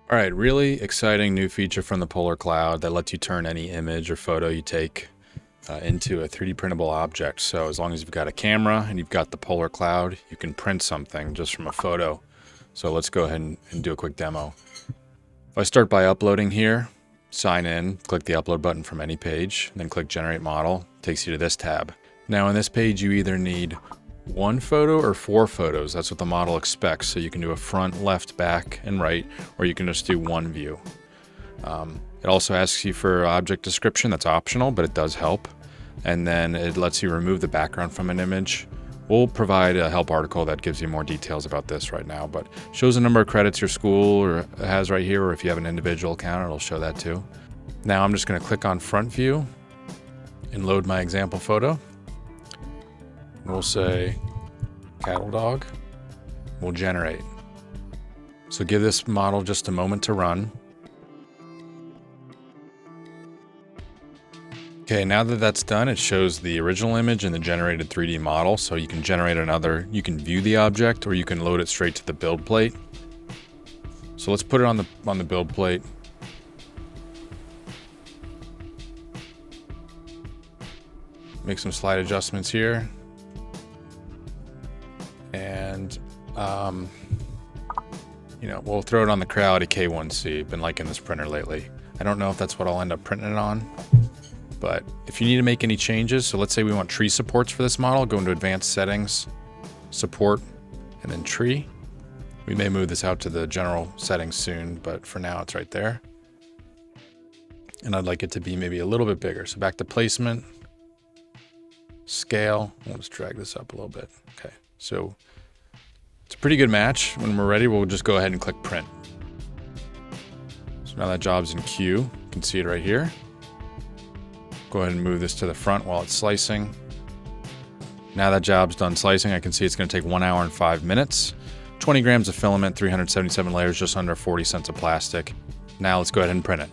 All right, really exciting new feature from the Polar Cloud that lets you turn any image or photo you take into a 3D printable object. So as long as you've got a camera and you've got the Polar Cloud, you can print something just from a photo. So let's go ahead and do a quick demo. If I start by uploading here, sign in, click the upload button from any page, then click Generate Model, takes you to this tab. Now in this page, you either need one photo or 4 photos. That's what the model expects. So you can do a front, left, back, and right, or you can just do one view. It also asks you for object description. That's optional, but it does help. And then it lets you remove the background from an image. We'll provide a help article that gives you more details about this right now, but shows the number of credits your school has right here, or if you have an individual account, it'll show that too. Now I'm just going to click on front view and load my example photo. We'll say cattle dog. We'll generate. So give this model just a moment to run. Okay, now that that's done, it shows the original image and the generated 3D model. So you can generate another, you can view the object, or you can load it straight to the build plate. So let's put it on the build plate. Make some slight adjustments here. And, we'll throw it on the Creality K1C. Been liking this printer lately. I don't know if that's what I'll end up printing it on, but if you need to make any changes, so let's say we want tree supports for this model, go into Advanced Settings, Support, and then Tree. We may move this out to the general settings soon, but for now it's right there. And I'd like it to be maybe a little bit bigger. So back to placement, scale. We'll just drag this up a little bit. Okay, so it's a pretty good match. When we're ready, we'll just go ahead and click print. So now that job's in queue. You can see it right here. Go ahead and move this to the front while it's slicing. Now that job's done slicing, I can see it's going to take 1 hour and 5 minutes. 20 grams of filament, 377 layers, just under 40 cents of plastic. Now let's go ahead and print it.